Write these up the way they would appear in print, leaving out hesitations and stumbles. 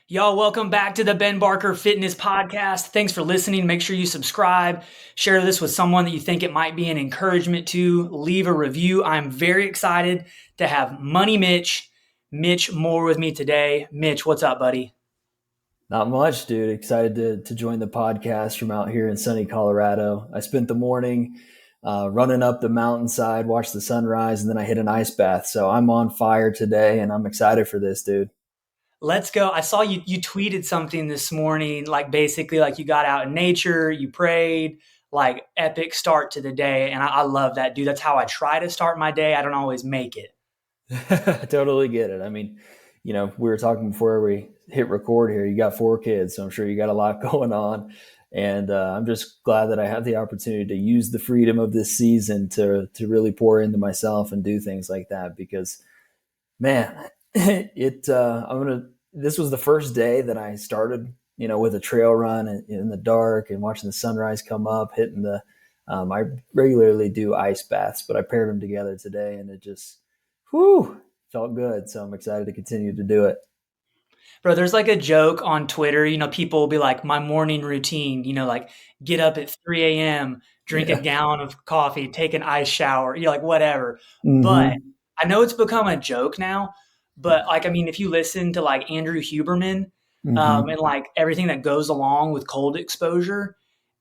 Y'all, welcome back to the Ben Barker Fitness Podcast. Thanks for listening. Make sure you subscribe. Share this with someone that you think it might be an encouragement to. Leave a review. I'm very excited to have Money Mitch Moore with me today. Mitch, what's up, buddy? Not much, dude. Excited to join the podcast from out here in sunny Colorado. I spent the morning running up the mountainside, watched the sunrise, and then I hit an ice bath. So I'm on fire today, and I'm excited for this, dude. Let's go. I saw you tweeted something this morning, like basically like you got out in nature, you prayed, like epic start to the day. And I love that, dude. That's how I try to start my day. I don't always make it. I totally get it. I mean, we were talking before we hit record here. You got 4 kids, so I'm sure you got a lot going on. And I'm just glad that I have the opportunity to use the freedom of this season to really pour into myself and do things like that. Because, man, this was the first day that I started, with a trail run in the dark and watching the sunrise come up, hitting I regularly do ice baths, but I paired them together today, and it just, felt good. So I'm excited to continue to do it. Bro, there's like a joke on Twitter, people will be like, my morning routine, like get up at 3 a.m., drink a Yeah. gallon of coffee, take an ice shower, like whatever. But Mm-hmm. I know it's become a joke now, but like, I mean, if you listen to like Andrew Huberman, Mm-hmm. and like everything that goes along with cold exposure,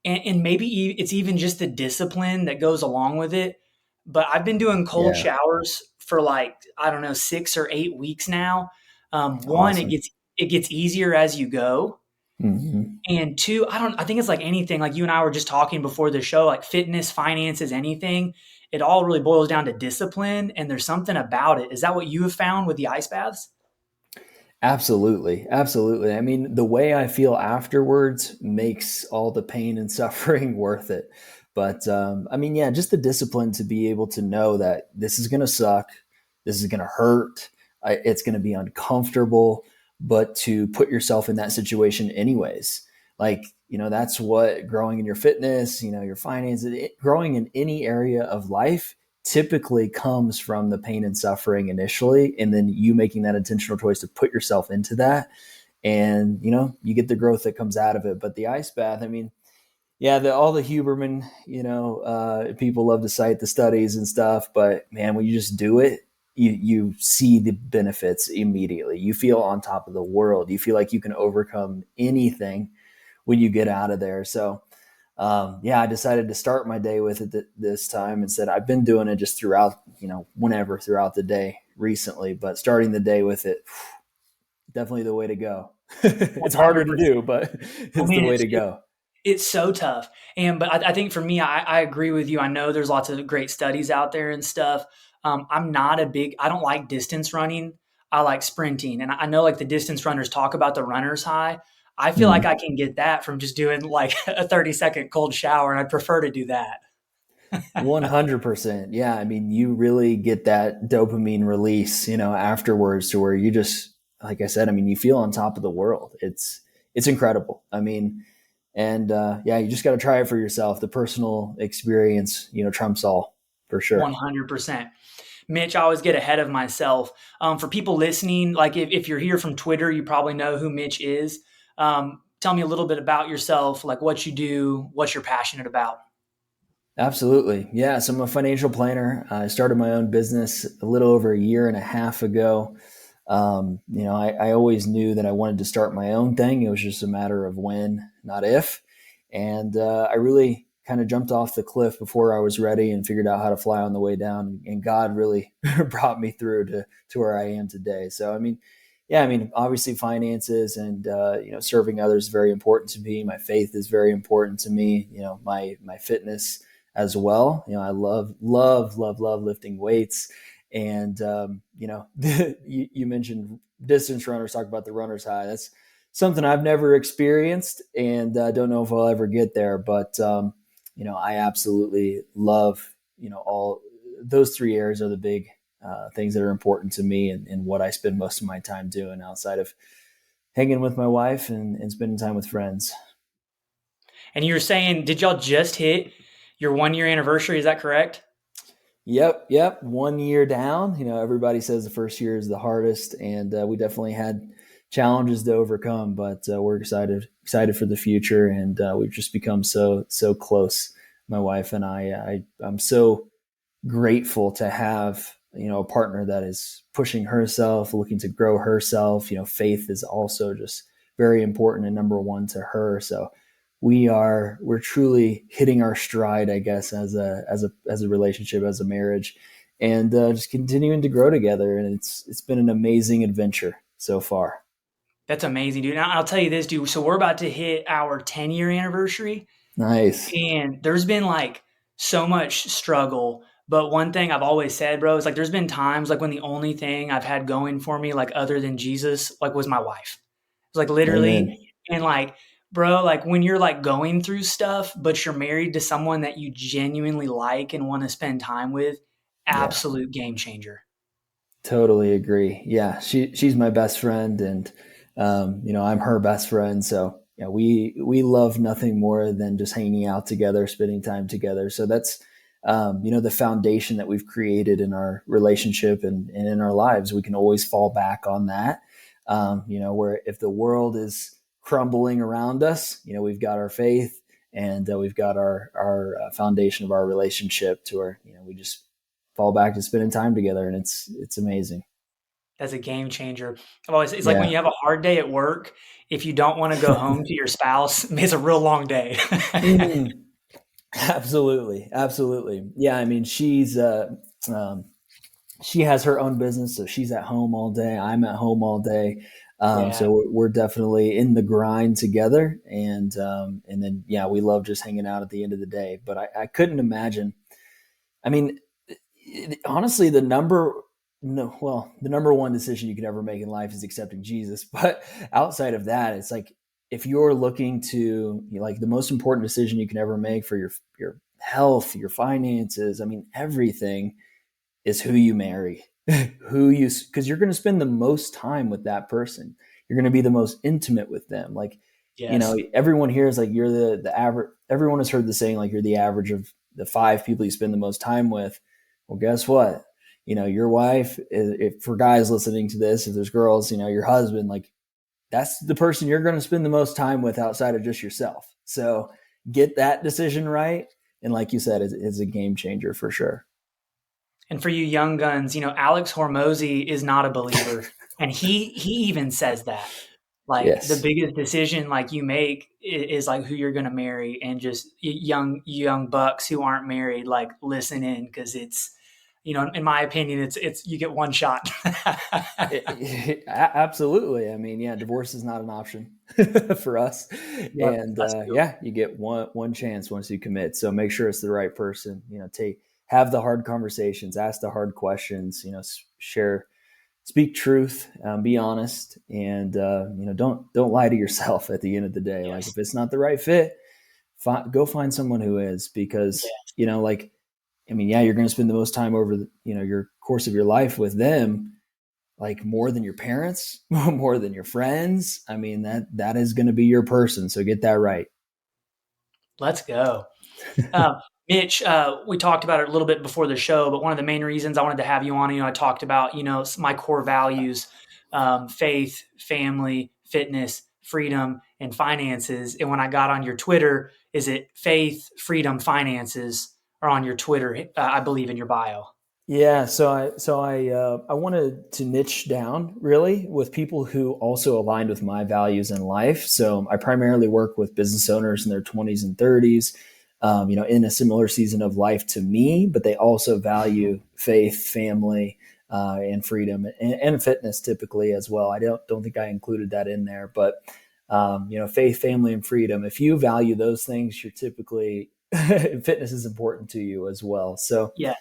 and maybe it's even just the discipline that goes along with it. But I've been doing cold Yeah. showers for like, I don't know, 6 or 8 weeks now. One, it Awesome. gets easier as you go. Mm-hmm. And two, I think it's like anything, like you and I were just talking before the show, like fitness, finances, anything, it all really boils down to discipline. And there's something about it. Is that what you have found with the ice baths? Absolutely. Absolutely. I mean, the way I feel afterwards makes all the pain and suffering worth it. But I mean, yeah, just the discipline to be able to know that this is going to suck. This is going to hurt. It's going to be uncomfortable, but to put yourself in that situation anyways. Like, that's what growing in your fitness, your finances, growing in any area of life typically comes from the pain and suffering initially, and then you making that intentional choice to put yourself into that, and you get the growth that comes out of it. But the ice bath, I mean, yeah, all the Huberman, people love to cite the studies and stuff, but man, when you just do it, you see the benefits immediately. You feel on top of the world. You feel like you can overcome anything when you get out of there. So yeah, I decided to start my day with it this time instead. I've been doing it just throughout, whenever throughout the day recently, but starting the day with it, definitely the way to go. It's harder to 100%. do, but I it's the mean, way to go. it's so tough. But I think for me, I agree with you. I know there's lots of great studies out there and stuff. I don't like distance running. I like sprinting. And I know like the distance runners talk about the runner's high. I feel like Mm. I can get that from just doing like a 30-second cold shower. And I'd prefer to do that. 100%. Yeah. I mean, you really get that dopamine release, afterwards to where you just, like I said, I mean, you feel on top of the world. It's incredible. I mean, and yeah, you just got to try it for yourself. The personal experience, trumps all for sure. 100%. Mitch, I always get ahead of myself. For people listening, like if you're here from Twitter, you probably know who Mitch is. Tell me a little bit about yourself, like what you do, what you're passionate about. Absolutely. Yeah. So I'm a financial planner. I started my own business a little over a year and a half ago. I always knew that I wanted to start my own thing. It was just a matter of when, not if. And I really kind of jumped off the cliff before I was ready and figured out how to fly on the way down. And God really brought me through to where I am today. So, I mean, yeah, I mean, obviously finances and, serving others is very important to me. My faith is very important to me, my fitness as well. I love lifting weights. And, you mentioned distance runners, talk about the runner's high. That's something I've never experienced, and don't know if I'll ever get there. But, I absolutely love, all those 3 areas are the big things that are important to me, and what I spend most of my time doing outside of hanging with my wife and spending time with friends. And you were saying, did y'all just hit your 1 year anniversary? Is that correct? Yep. 1 year down. Everybody says the first year is the hardest, and we definitely had challenges to overcome, but we're excited for the future, and we've just become so close, my wife and I'm so grateful to have a partner that is pushing herself, looking to grow herself. Faith is also just very important and number one to her. So we're truly hitting our stride, I guess, as a relationship, as a marriage, and just continuing to grow together. And it's been an amazing adventure so far. That's amazing, dude. And I'll tell you this, dude. So we're about to hit our 10-year anniversary, Nice. and there's been like so much struggle. But one thing I've always said, bro, is like there's been times like when the only thing I've had going for me, like other than Jesus, like was my wife. It's like Amen. literally, and like, bro, like when you're like going through stuff, but you're married to someone that you genuinely like and want to spend time with, Yeah, absolute game changer. totally agree. Yeah, she's my best friend, and I'm her best friend. So yeah, we love nothing more than just hanging out together, spending time together. So that's the foundation that we've created in our relationship and in our lives. We can always fall back on that. Where if the world is crumbling around us, we've got our faith, and we've got our foundation of our relationship to where we just fall back to spending time together, and it's amazing. As a game changer. I've always, it's like when Yeah. you have a hard day at work, if you don't want to go home to your spouse, it's a real long day. Mhm. Absolutely, absolutely. Yeah, I mean, um, she has her own business, so she's at home all day. I'm at home all day. Yeah. So we're definitely in the grind together, and then yeah, we love just hanging out at the end of the day. But I couldn't imagine. I mean, honestly, the number one decision you could ever make in life is accepting Jesus. But outside of that, it's like if you're looking to like the most important decision you can ever make for your health, your finances, I mean everything is who you marry, because you're going to spend the most time with that person. You're going to be the most intimate with them. Like, Yes. everyone here is like you're the average. Everyone has heard the saying like you're the average of the five people you spend the most time with. Well, guess what? Your wife. If for guys listening to this, if there's girls, your husband. Like that's the person you're going to spend the most time with outside of just yourself. So get that decision right, and like you said, it's a game changer for sure. And for you young guns, Alex Hormozy is not a believer. And he even says that. Like the Yes. biggest decision like you make is like who you're going to marry, and just young bucks who aren't married, like listen in, because it's in my opinion, it's you get one shot. Absolutely. I mean, yeah, divorce is not an option for us, Yep, and us too. yeah, you get one chance once you commit. So make sure it's the right person. Take have the hard conversations, ask the hard questions. Share, speak truth, be honest, and don't lie to yourself. At the end of the day, like Yes. if it's not the right fit, go find someone who is, because Yeah. like I mean, yeah, you're going to spend the most time over your course of your life with them, like more than your parents, more than your friends. I mean, that is going to be your person. So get that right. Let's go. Mitch, we talked about it a little bit before the show, but one of the main reasons I wanted to have you on, I talked about, my core values, faith, family, fitness, freedom, and finances. And when I got on your Twitter, is it faith, freedom, finances are on your Twitter, I believe in your bio. Yeah, so I wanted to niche down really with people who also aligned with my values in life. So I primarily work with business owners in their 20s and 30s, in a similar season of life to me, but they also value faith, family, and freedom, and fitness typically as well. I don't think I included that in there, but faith, family, and freedom. If you value those things, you're typically fitness is important to you as well. So Yes.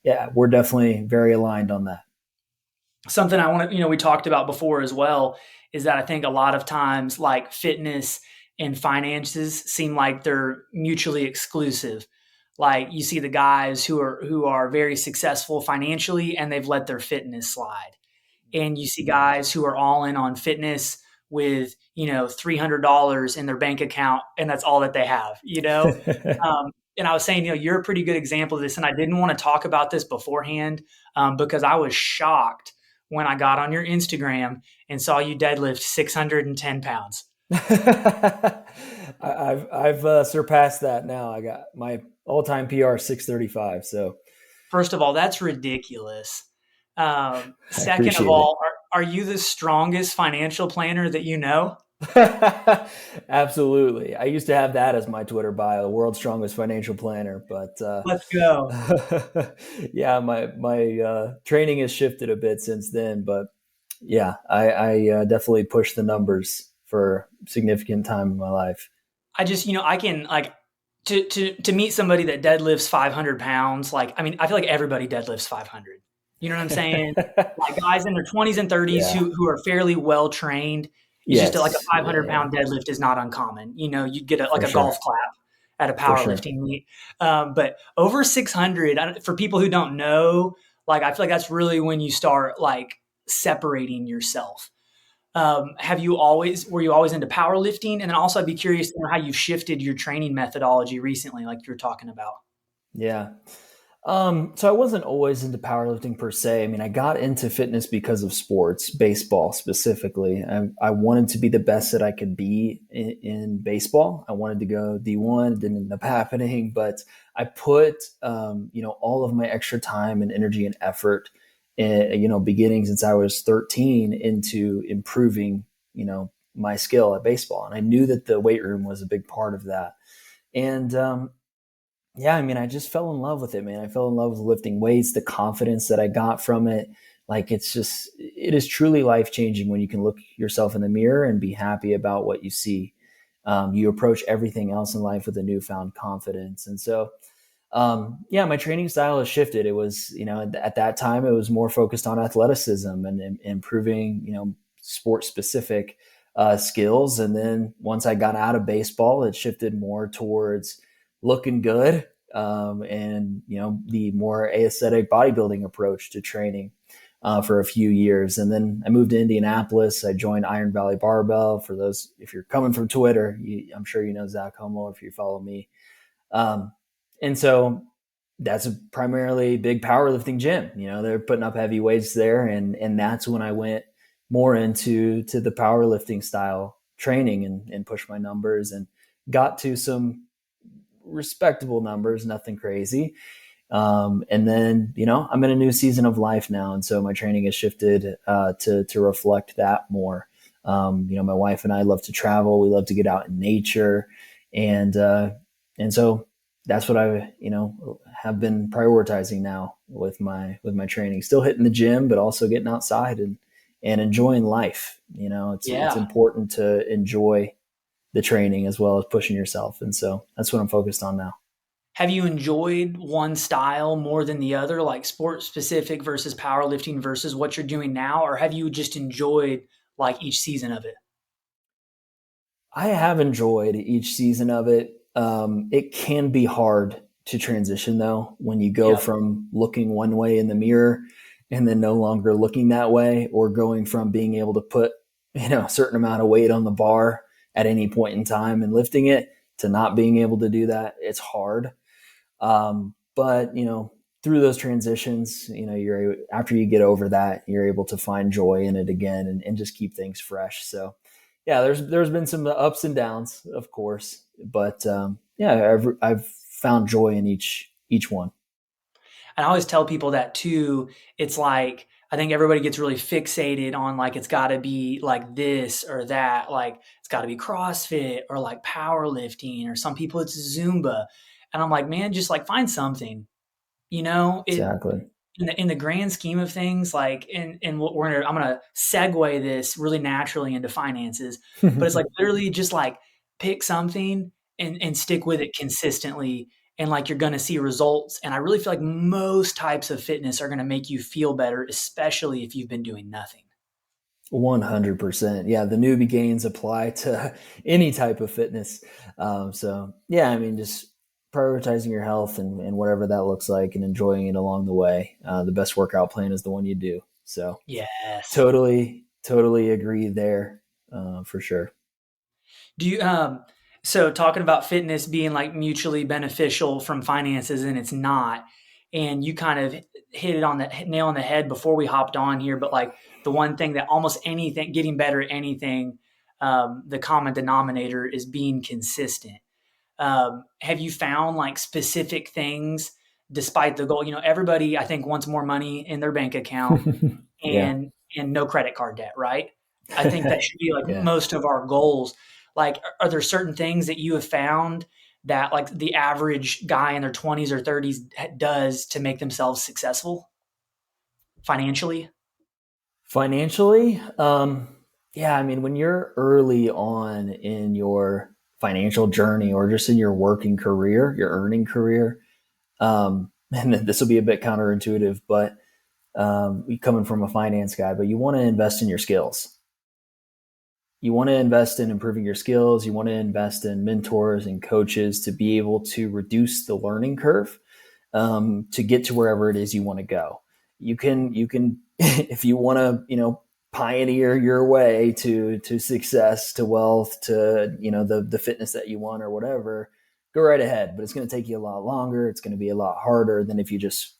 yeah, we're definitely very aligned on that. Something I want to, we talked about before as well, is that I think a lot of times like fitness and finances seem like they're mutually exclusive. Like you see the guys who are very successful financially and they've let their fitness slide. And you see guys who are all in on fitness with, $300 in their bank account and that's all that they have. And I was saying, you're a pretty good example of this. And I didn't want to talk about this beforehand because I was shocked when I got on your Instagram and saw you deadlift 610 pounds. I've surpassed that now. I got my all-time PR 635. So First of all, that's ridiculous. I Second of appreciate it. all, are you the strongest financial planner that you know? Absolutely. I used to have that as my Twitter bio, world's strongest financial planner, but Let's go. yeah, my training has shifted a bit since then. But yeah, I definitely push the numbers for significant time in my life. I just, I can like to meet somebody that deadlifts 500 pounds. Like, I mean, I feel like everybody deadlifts 500. You know what I'm saying? Like guys in their 20s and 30s Yeah. who are fairly well trained. It's just like a Yes. 500 Yeah. pound deadlift is not uncommon. You'd get like For a golf sure. clap at a For sure. powerlifting meet. But over 600, for people who don't know, like I feel like that's really when you start like separating yourself. Were you always into powerlifting? And then also I'd be curious to know how you've shifted your training methodology recently, like you were talking about. Yeah. So I wasn't always into powerlifting per se. I mean, I got into fitness because of sports, baseball specifically. I wanted to be the best that I could be in baseball. I wanted to go D1, didn't end up happening, but I put, all of my extra time and energy and effort, beginning since I was 13 into improving, my skill at baseball. And I knew that the weight room was a big part of that. And, yeah, I mean, I just fell in love with it, man. I fell in love with lifting weights, the confidence that I got from it. Like, it is truly life changing when you can look yourself in the mirror and be happy about what you see. You approach everything else in life with a newfound confidence. And so, yeah, my training style has shifted. It was, at that time, it was more focused on athleticism and improving, sport specific skills. And then once I got out of baseball, it shifted more towards looking good, and the more aesthetic bodybuilding approach to training for a few years. And then I moved to Indianapolis. I joined Iron Valley Barbell. For those, if you're coming from Twitter, I'm sure you know Zach Hummel if you follow me. Um, and so that's a primarily big powerlifting gym. They're putting up heavy weights there, and that's when I went more into the powerlifting style training and pushed my numbers and got to some respectable numbers, nothing crazy. And then, I'm in a new season of life now. And so my training has shifted to reflect that more. My wife and I love to travel. We love to get out in nature. And so that's what I, have been prioritizing now with my training, still hitting the gym, but also getting outside and enjoying life. It's Yeah. important to enjoy the training as well as pushing yourself. And so that's what I'm focused on now. Have you enjoyed one style more than the other, like sport specific versus powerlifting versus what you're doing now? Or have you just enjoyed like each season of it? I have enjoyed each season of it. It can be hard to transition though, when you go Yep. from looking one way in the mirror and then no longer looking that way, or going from being able to put, a certain amount of weight on the bar at any point in time and lifting it to not being able to do that. It's hard. But through those transitions, you're after you get over that, you're able to find joy in it again and just keep things fresh. So yeah, there's been some ups and downs, of course, but yeah, I've found joy in each one. And I always tell people that too. It's like, I think everybody gets really fixated on like, it's got to be like this or that. Like, it's got to be CrossFit or like powerlifting, or some people it's Zumba. And I'm like, man, just like find something, it, Exactly. in the grand scheme of things, like in what I'm gonna segue this really naturally into finances, but it's like literally just like pick something and stick with it consistently, and like you're gonna see results. And I really feel like most types of fitness are gonna make you feel better, especially if you've been doing nothing. 100%. Yeah, the newbie gains apply to any type of fitness. So yeah, I mean, just prioritizing your health and whatever that looks like, and enjoying it along the way. The best workout plan is the one you do. So Yes. totally agree there, for sure. Do you so talking about fitness being like mutually beneficial from finances, and it's not. And you kind of hit it on the nail on the head before we hopped on here. But like the one thing that almost anything, getting better at anything, the common denominator is being consistent. Have you found like specific things despite the goal? Everybody I think wants more money in their bank account Yeah. and no credit card debt, right? I think that should be like Yeah. most of our goals. Like, are there certain things that you have found that like the average guy in their 20s or 30s does to make themselves successful financially? Financially, yeah, I mean, when you're early on in your financial journey or just in your working career, your earning career, and this will be a bit counterintuitive, but coming from a finance guy, but you want to invest in your skills. You want to invest in improving your skills. You want to invest in mentors and coaches to be able to reduce the learning curve to get to wherever it is you want to go. You can, if you want to, pioneer your way to success, to wealth, to the fitness that you want or whatever. Go right ahead, but it's going to take you a lot longer. It's going to be a lot harder than if you just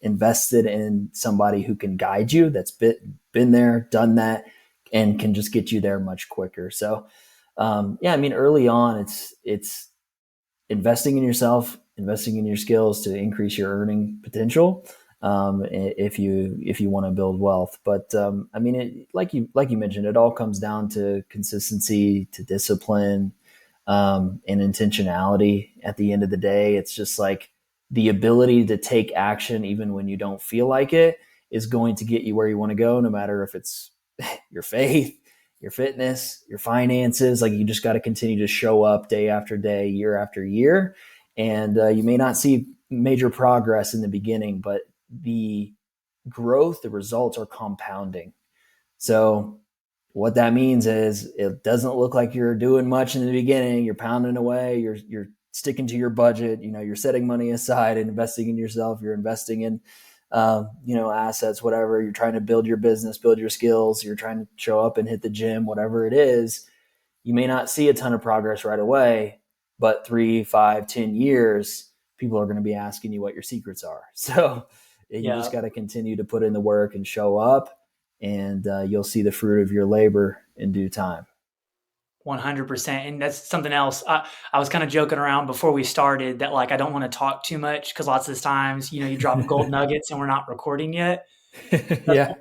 invested in somebody who can guide you, that's been there, done that, and can just get you there much quicker. So, yeah, I mean, early on, it's investing in yourself, investing in your skills to increase your earning potential. If you want to build wealth, but I mean, like you mentioned, it all comes down to consistency, to discipline, and intentionality. At the end of the day, it's just like the ability to take action even when you don't feel like it is going to get you where you want to go, no matter if it's your faith, your fitness, your finances. Like, you just got to continue to show up day after day, year after year. And you may not see major progress in the beginning, but the growth, the results are compounding. So what that means is it doesn't look like you're doing much in the beginning. You're pounding away. You're sticking to your budget. You're setting money aside and investing in yourself. You're investing in assets, whatever. You're trying to build your business, build your skills. You're trying to show up and hit the gym, whatever it is. You may not see a ton of progress right away, but 3, 5, 10 years, people are going to be asking you what your secrets are. So you Yeah. just got to continue to put in the work and show up, and you'll see the fruit of your labor in due time. 100%. And that's something else. I was kind of joking around before we started that like I don't want to talk too much because lots of the times, you drop gold nuggets and we're not recording yet. But Yeah.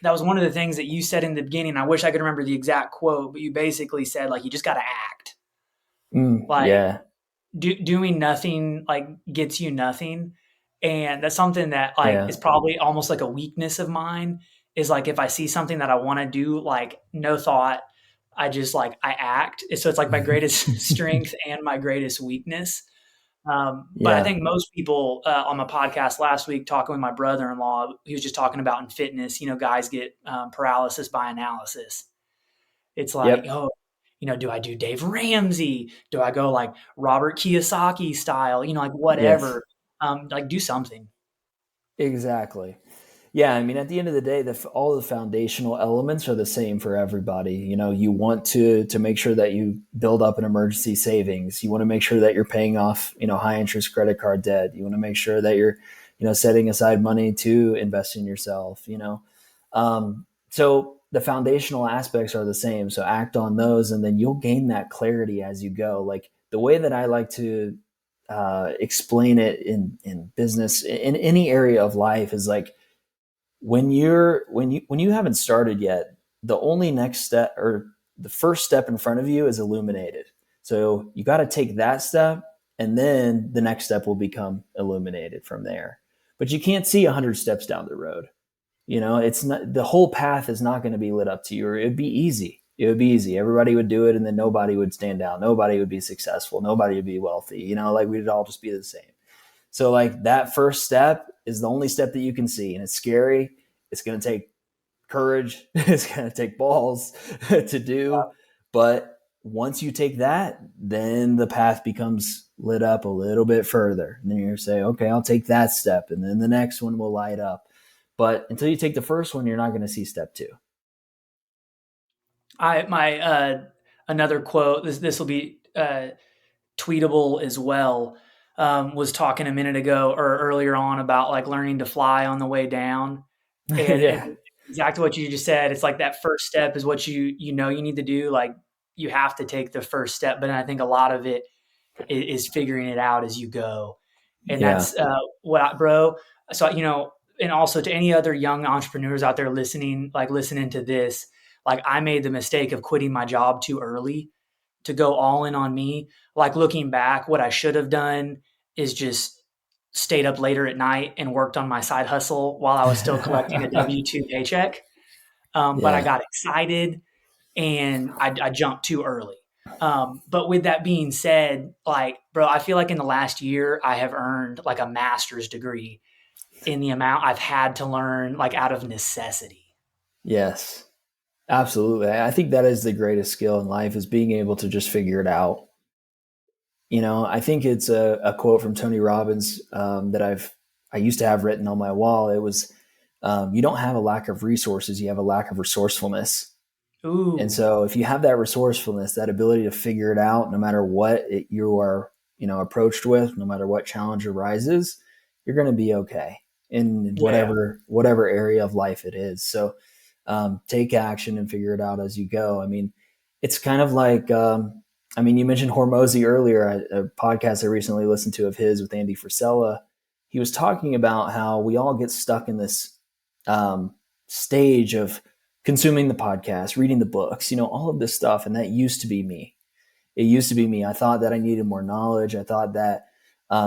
that was one of the things that you said in the beginning. I wish I could remember the exact quote, but you basically said like you just got to act. Like Yeah. doing nothing like gets you nothing. And that's something that like Yeah. is probably almost like a weakness of mine is like if I see something that I want to do, like no thought, I act. So it's like my greatest strength and my greatest weakness. But I Yeah. think most people on my podcast last week talking with my brother-in-law, he was just talking about in fitness, guys get paralysis by analysis. It's like, Yep. oh, do I do Dave Ramsey? Do I go like Robert Kiyosaki style? Like Yes. whatever. Like do something. Exactly. Yeah, I mean, at the end of the day, all the foundational elements are the same for everybody. You want to make sure that you build up an emergency savings. You want to make sure that you're paying off, high interest credit card debt. You want to make sure that you're, setting aside money to invest in yourself. So the foundational aspects are the same. So act on those, and then you'll gain that clarity as you go. Like the way that I like to explain it in business, in any area of life, is like, when you haven't started yet, the only next step or the first step in front of you is illuminated. So you got to take that step, and then the next step will become illuminated from there. But you can't see 100 steps down the road. It's not, the whole path is not going to be lit up to you, or it'd be easy. It would be easy. Everybody would do it, and then nobody would stand out. Nobody would be successful. Nobody would be wealthy. Like we'd all just be the same. So like that first step is the only step that you can see, and it's scary. It's going to take courage. It's going to take balls to do. But once you take that, then the path becomes lit up a little bit further. And then you're say, okay, I'll take that step, and then the next one will light up. But until you take the first one, you're not going to see step two. My another quote. This will be tweetable as well. was talking a minute ago or earlier on about like learning to fly on the way down. And Yeah. exactly what you just said. It's like that first step is what you know you need to do. Like you have to take the first step, but I think a lot of it is figuring it out as you go. And Yeah. that's bro. So, and also to any other young entrepreneurs out there listening, like listening to this, like I made the mistake of quitting my job too early to go all in on me. Like looking back, what I should have done is just stayed up later at night and worked on my side hustle while I was still collecting a W-2 paycheck. But I Yeah. got excited and I jumped too early. But with that being said, like, bro, I feel like in the last year, I have earned like a master's degree in the amount I've had to learn, like out of necessity. Yes. Absolutely. I think that is the greatest skill in life is being able to just figure it out. I think it's a quote from Tony Robbins that I used to have written on my wall. It was, you don't have a lack of resources, you have a lack of resourcefulness. And Ooh, so if you have that resourcefulness, that ability to figure it out, no matter what you are, approached with, no matter what challenge arises, you're going to be okay in yeah. whatever area of life it is. So take action and figure it out as you go. I mean, it's kind of like, you mentioned Hormozy earlier, a podcast I recently listened to of his with Andy Frisella. He was talking about how we all get stuck in this stage of consuming the podcast, reading the books, all of this stuff. And that used to be me. It used to be me. I thought that I needed more knowledge. I thought that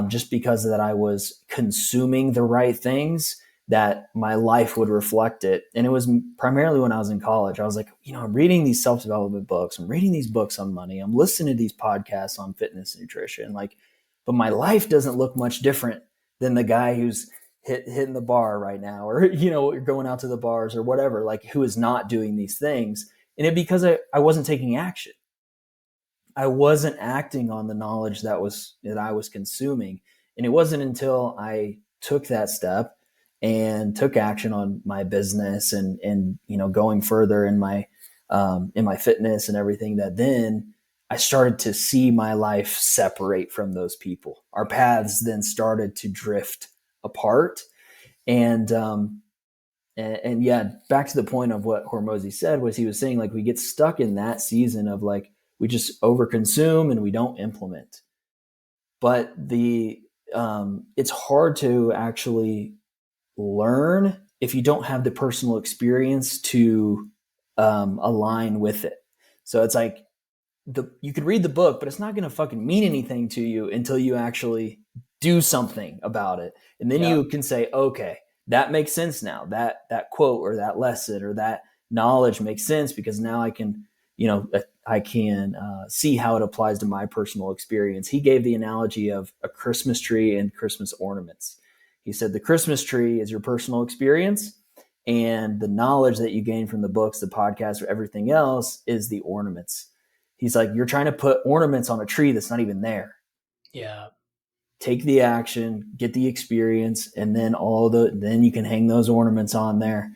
just because that I was consuming the right things, that my life would reflect it. And it was primarily when I was in college. I was like, I'm reading these self-development books. I'm reading these books on money. I'm listening to these podcasts on fitness and nutrition. But my life doesn't look much different than the guy who's hitting the bar right now, or, going out to the bars or whatever, like who is not doing these things. And it because I wasn't taking action. I wasn't acting on the knowledge that I was consuming. And it wasn't until I took that step and took action on my business and going further in my fitness and everything, that then I started to see my life separate from those people. Our paths then started to drift apart. And yeah, back to the point of what Hormozy said, was he was saying like we get stuck in that season of like we just overconsume and we don't implement. But it's hard to actually learn if you don't have the personal experience to align with it. So it's like you could read the book, but it's not going to fucking mean anything to you until you actually do something about it, and then Yeah. you can say, okay, that makes sense now. That quote or that lesson or that knowledge makes sense because now I can, see how it applies to my personal experience. He gave the analogy of a Christmas tree and Christmas ornaments. He said the Christmas tree is your personal experience, and the knowledge that you gain from the books, the podcasts, or everything else is the ornaments. He's like, you're trying to put ornaments on a tree that's not even there. Yeah. Take the action, get the experience, and then then you can hang those ornaments on there,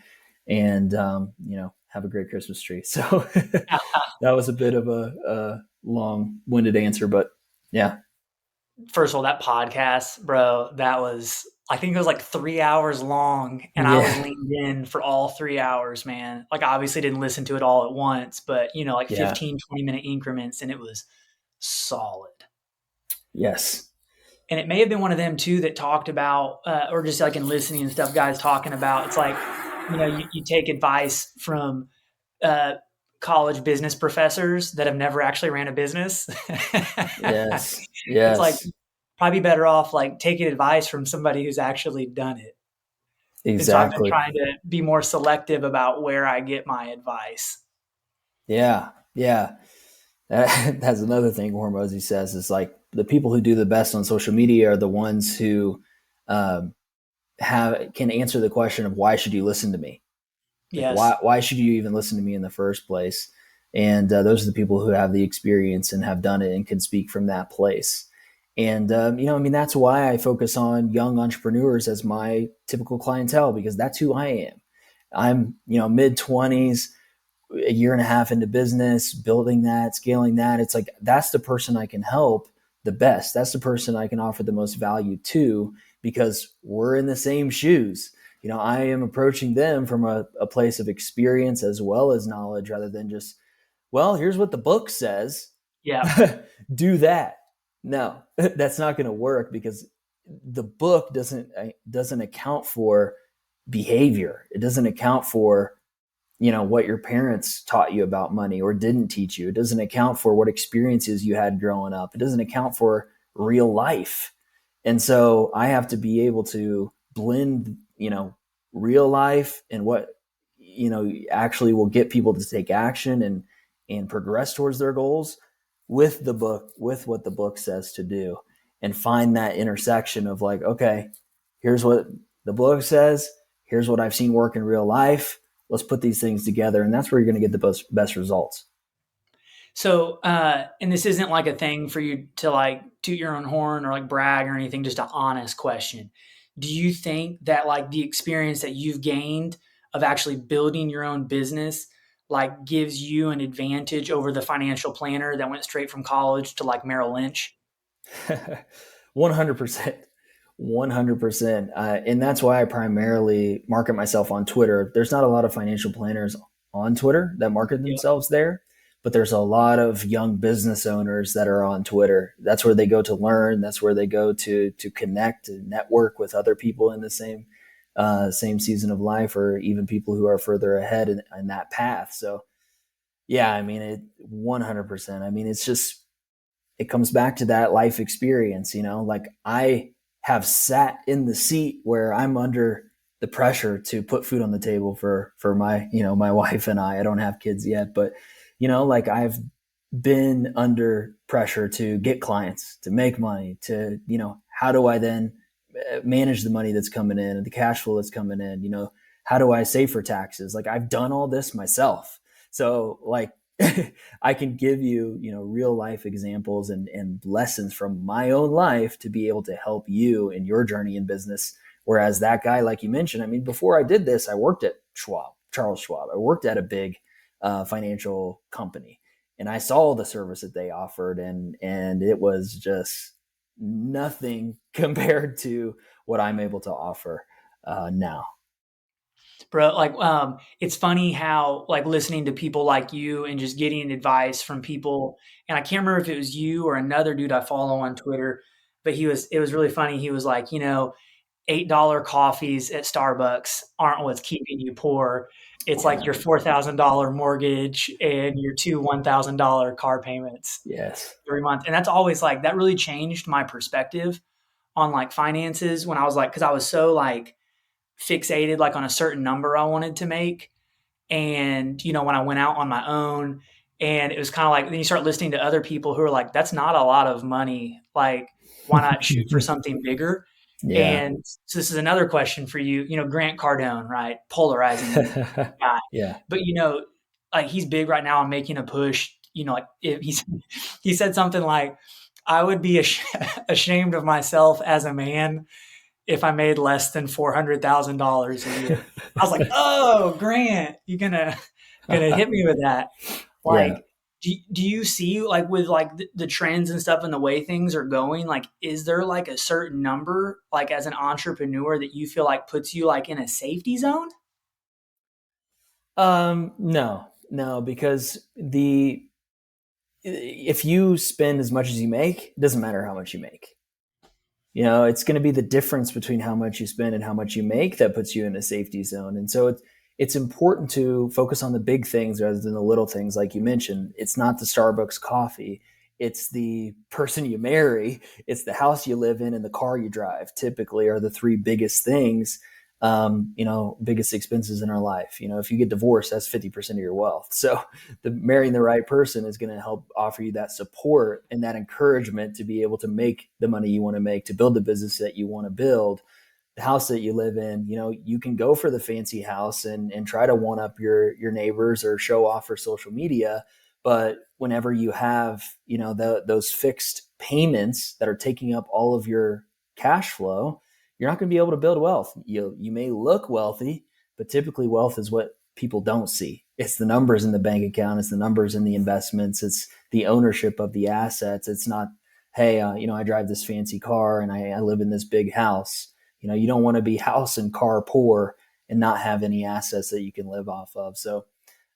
and have a great Christmas tree. So that was a bit of a long-winded answer, but yeah. First of all, that podcast, bro, I think it was like 3 hours long and I was Yeah. leaned in for all 3 hours, man. Like I obviously didn't listen to it all at once, but like Yeah. 15, 20-minute increments and it was solid. Yes. And it may have been one of them too that talked about, or just like in listening and stuff, guys talking about, it's like, you take advice from uh, college business professors that have never actually ran a business. Yes. It's like Yes. probably better off like taking advice from somebody who's actually done it. And so I've been Exactly. trying to be more selective about where I get my advice. Yeah. Yeah. That's another thing Hormozy says is like the people who do the best on social media are the ones who um, can answer the question of why should you listen to me? Like Yes. why should you even listen to me in the first place? And those are the people who have the experience and have done it and can speak from that place. And that's why I focus on young entrepreneurs as my typical clientele, because that's who I am. I'm mid-20s, a year and a half into business, building that, scaling that. It's like that's the person I can help the best. That's the person I can offer the most value to, because we're in the same shoes. I am approaching them from a place of experience as well as knowledge, rather than just, well, here's what the book says. Yeah. Do that. No, that's not going to work, because the book doesn't account for behavior. It doesn't account for what your parents taught you about money or didn't teach you. It doesn't account for what experiences you had growing up. It doesn't account for real life. And so I have to be able to blend real life and what actually will get people to take action and progress towards their goals, with the book, with what the book says to do, and find that intersection of like, okay, here's what the book says, here's what I've seen work in real life. Let's put these things together. And that's where you're going to get the best results. So, and this isn't like a thing for you to like toot your own horn or like brag or anything, just an honest question. Do you think that like the experience that you've gained of actually building your own business like gives you an advantage over the financial planner that went straight from college to like Merrill Lynch? 100%. 100%. And that's why I primarily market myself on Twitter. There's not a lot of financial planners on Twitter that market themselves there, but there's a lot of young business owners that are on Twitter. That's where they go to learn. That's where they go to connect, to network with other people in the same season of life, or even people who are further ahead in that path. So yeah, I mean, 100%. I mean, it comes back to that life experience, like I have sat in the seat where I'm under the pressure to put food on the table for my, my wife and I don't have kids yet, but like I've been under pressure to get clients, to make money, to, how do I then manage the money that's coming in and the cash flow that's coming in, how do I save for taxes? Like I've done all this myself. So like, I can give you, real life examples and lessons from my own life to be able to help you in your journey in business. Whereas that guy, like you mentioned, I mean, before I did this, I worked at Charles Schwab. I worked at a big financial company, and I saw the service that they offered, and it was just nothing compared to what I'm able to offer now. Bro, like it's funny how like listening to people like you and just getting advice from people, and I can't remember if it was you or another dude I follow on Twitter, but it was really funny. He was like, $8 coffees at Starbucks aren't what's keeping you poor. It's like your $4,000 mortgage and your two $1,000 car payments Yes. every month. And that's always like, that really changed my perspective on like finances when I was like, cause I was so like fixated like on a certain number I wanted to make. And, when I went out on my own, and it was kind of like, then you start listening to other people who are like, that's not a lot of money. Like, why not shoot for something bigger? Yeah. And so this is another question for you, Grant Cardone, right? Polarizing guy. Yeah. But, like he's big right now on making a push, like if he said something like, I would be ashamed of myself as a man if I made less than $400,000 a year. I was like, oh, Grant, you're gonna hit me with that. Like, do you see like with like the trends and stuff and the way things are going, like, is there like a certain number, like as an entrepreneur, that you feel like puts you like in a safety zone? No, because if you spend as much as you make, it doesn't matter how much you make. It's going to be the difference between how much you spend and how much you make that puts you in a safety zone. And so it's important to focus on the big things rather than the little things. Like you mentioned, it's not the Starbucks coffee. It's the person you marry. It's the house you live in and the car you drive, typically are the three biggest things, biggest expenses in our life. If you get divorced, that's 50% of your wealth. So marrying the right person is going to help offer you that support and that encouragement to be able to make the money you want to make, to build the business that you want to build, the house that you live in. You can go for the fancy house and try to one up your neighbors or show off for social media. But whenever you have, those fixed payments that are taking up all of your cash flow, you're not going to be able to build wealth. You may look wealthy, but typically wealth is what people don't see. It's the numbers in the bank account. It's the numbers in the investments. It's the ownership of the assets. It's not hey, I drive this fancy car and I live in this big house. You don't want to be house and car poor and not have any assets that you can live off of. So,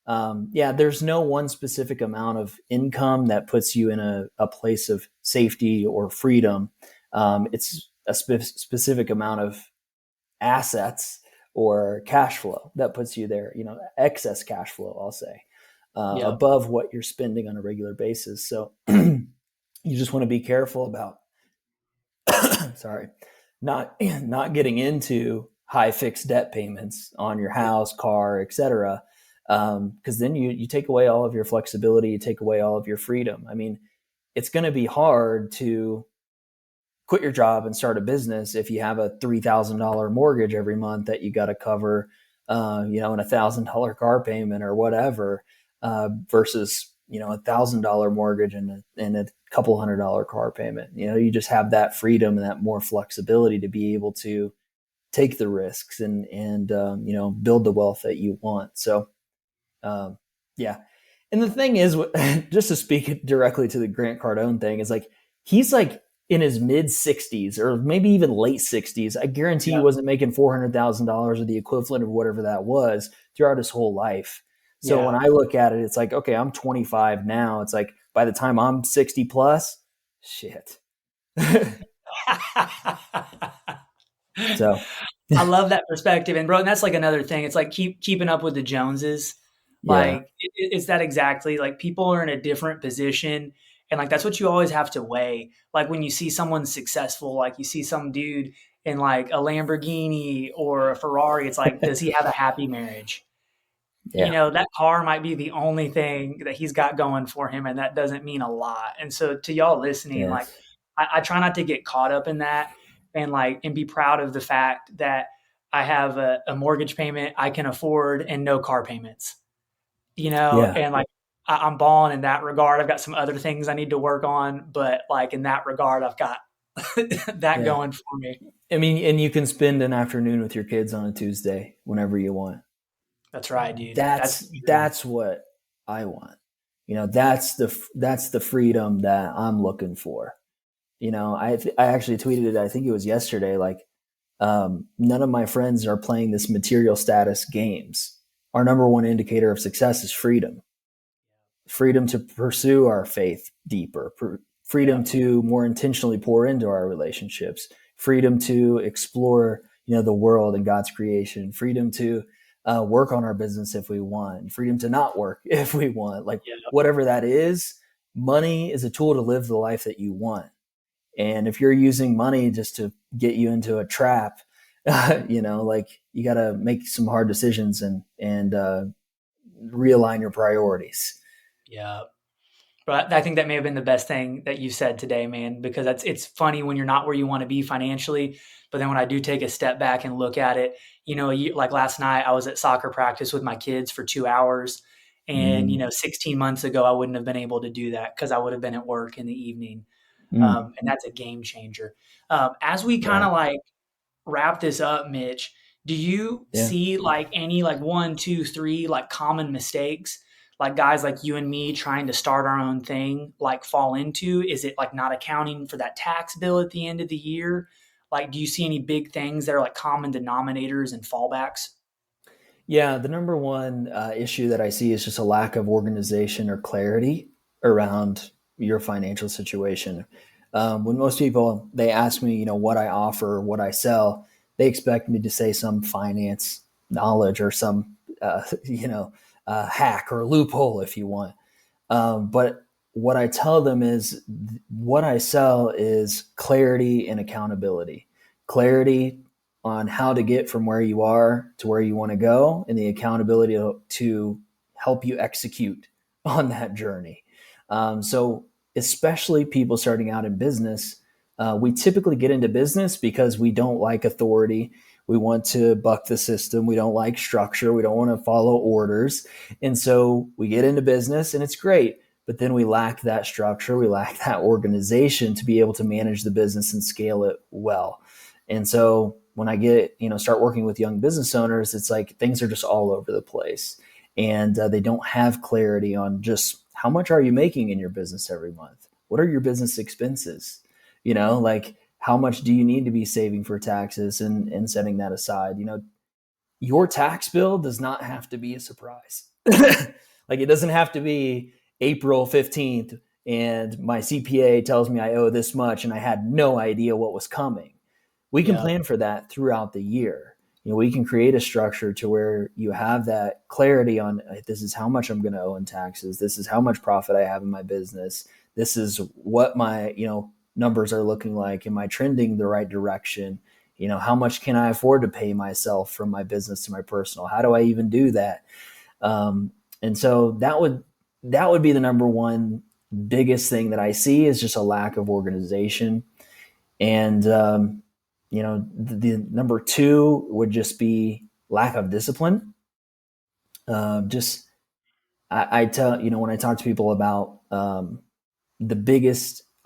yeah, there's no one specific amount of income that puts you in a place of safety or freedom. It's a specific amount of assets or cash flow that puts you there, excess cash flow, I'll say, Yeah. above what you're spending on a regular basis. So you just want to be careful about, sorry, not getting into high fixed debt payments on your house, car, etc. Because then you take away all of your flexibility, you take away all of your freedom. I mean, it's going to be hard to quit your job and start a business if you have a $3,000 mortgage every month that you got to cover, and $1,000 car payment or whatever, versus $1,000 mortgage and a couple $100 car payment. You just have that freedom and that more flexibility to be able to take the risks and build the wealth that you want. So, yeah. And the thing is, just to speak directly to the Grant Cardone thing, is like he's like in his mid 60s or maybe even late 60s. I guarantee he wasn't making $400,000 or the equivalent of whatever that was throughout his whole life. So when I look at it, it's like, okay, I'm 25 now. It's like by the time I'm 60 plus, shit. So I love that perspective. And bro, and that's like another thing. It's like keeping up with the Joneses. Like it's that exactly. Like people are in a different position. And like that's what you always have to weigh. Like when you see someone successful, like you see some dude in like a Lamborghini or a Ferrari, it's like, does he have a happy marriage? Yeah. That car might be the only thing that he's got going for him, and that doesn't mean a lot. And so to y'all listening, like Yes. I try not to get caught up in that and be proud of the fact that I have a mortgage payment I can afford and no car payments, Yeah. and like I'm balling in that regard. I've got some other things I need to work on, but like in that regard, I've got that Yeah. going for me. I mean, and you can spend an afternoon with your kids on a Tuesday whenever you want. That's right, dude. That's That's what I want. That's the freedom that I'm looking for. I actually tweeted it. I think it was yesterday. Like, none of my friends are playing this material status games. Our number one indicator of success is freedom. Freedom to pursue our faith deeper. Freedom to more intentionally pour into our relationships. Freedom to explore, the world and God's creation. Freedom to work on our business if we want, freedom to not work if we want, like yeah, whatever that is. Money is a tool to live the life that you want. And if you're using money just to get you into a trap, like you got to make some hard decisions and realign your priorities. yeah. But I think that may have been the best thing that you said today, man, because it's funny when you're not where you want to be financially. But then when I do take a step back and look at it, like last night, I was at soccer practice with my kids for 2 hours. And, Mm, 16 months ago, I wouldn't have been able to do that because I would have been at work in the evening. mm, And that's a game changer. As we kind right. of like wrap this up, Mitch, do you Yeah. see like any like one, two, three like common mistakes like guys like you and me trying to start our own thing like fall into? Is it like not accounting for that tax bill at the end of the year? Like, do you see any big things that are like common denominators and fallbacks? Yeah. The number one issue that I see is just a lack of organization or clarity around your financial situation. When most people they ask me, what I offer, what I sell, they expect me to say some finance knowledge or some, hack or loophole, if you want. But what I tell them is what I sell is clarity and accountability. Clarity on how to get from where you are to where you want to go, and the accountability to help you execute on that journey. So, especially people starting out in business, we typically get into business because we don't like authority. We want to buck the system. We don't like structure. We don't want to follow orders. And so we get into business and it's great, but then we lack that structure. We lack that organization to be able to manage the business and scale it well. And so when I start working with young business owners, it's like things are just all over the place and they don't have clarity on just how much are you making in your business every month? what are your business expenses? Like how much do you need to be saving for taxes and setting that aside? Your tax bill does not have to be a surprise. Like it doesn't have to be April 15th and my CPA tells me I owe this much and I had no idea what was coming. We can plan for that throughout the year. We can create a structure to where you have that clarity on this is how much I'm going to owe in taxes. This is how much profit I have in my business. This is what my, numbers are looking like. Am I trending the right direction? How much can I afford to pay myself from my business to my personal? How do I even do that? And so that would be the number one biggest thing that I see is just a lack of organization. And, the number two would just be lack of discipline. I tell, when I talk to people about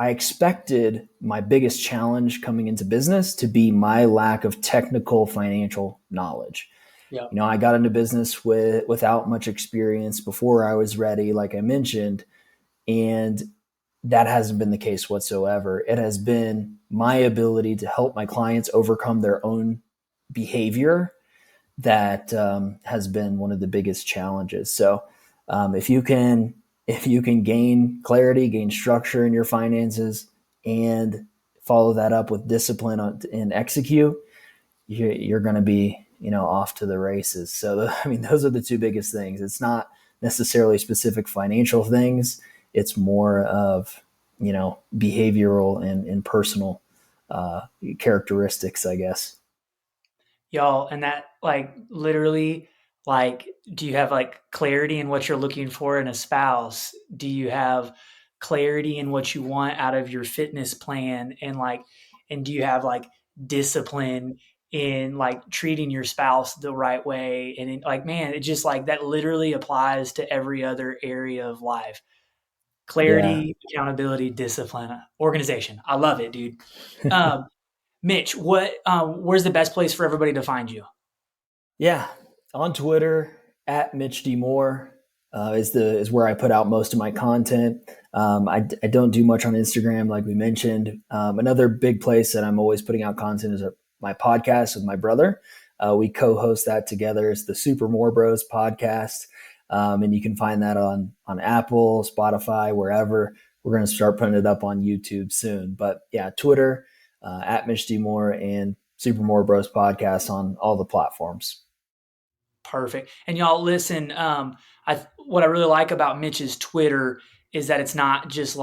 I expected my biggest challenge coming into business to be my lack of technical financial knowledge. Yeah. I got into business without much experience before I was ready, like I mentioned, and that hasn't been the case whatsoever. It has been my ability to help my clients overcome their own behavior that has been one of the biggest challenges. So if you can gain clarity, gain structure in your finances, and follow that up with discipline and execute, you're going to be, off to the races. So, those are the two biggest things. It's not necessarily specific financial things. It's more of, behavioral and personal characteristics, I guess. Y'all, and that literally, do you have clarity in what you're looking for in a spouse? Do you have clarity in what you want out of your fitness plan? And do you have discipline in treating your spouse the right way? And it just that literally applies to every other area of life. Clarity, accountability, discipline, organization. I love it, dude. Mitch, where's the best place for everybody to find you? Yeah, on Twitter at Mitch D. Moore is where I put out most of my content. I don't do much on Instagram, like we mentioned. Another big place that I'm always putting out content is my podcast with my brother. We co-host that together. It's the Super More Bros podcast. And you can find that on Apple, Spotify, wherever. We're going to start putting it up on YouTube soon. But yeah, Twitter, at Mitch D. Moore, and Super More Bros podcast on all the platforms. Perfect. And y'all listen, what I really like about Mitch's Twitter is that it's not just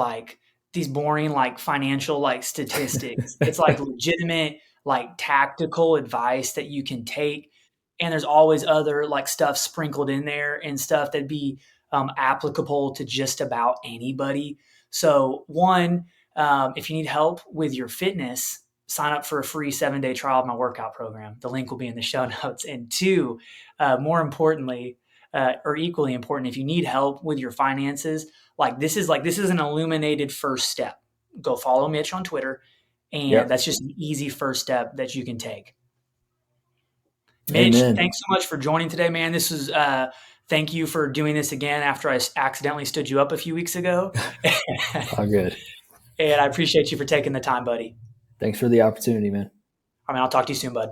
these boring financial statistics. It's legitimate tactical advice that you can take. And there's always other stuff sprinkled in there and stuff that'd be applicable to just about anybody. So one, if you need help with your fitness, sign up for a free 7-day trial of my workout program. The link will be in the show notes. And two, more importantly, or equally important, if you need help with your finances, this is an illuminated first step. Go follow Mitch on Twitter, and that's just an easy first step that you can take. Mitch, Thanks so much for joining today, man. This is thank you for doing this again after I accidentally stood you up a few weeks ago. All good. And I appreciate you for taking the time, buddy. Thanks for the opportunity, man. I'll talk to you soon, bud.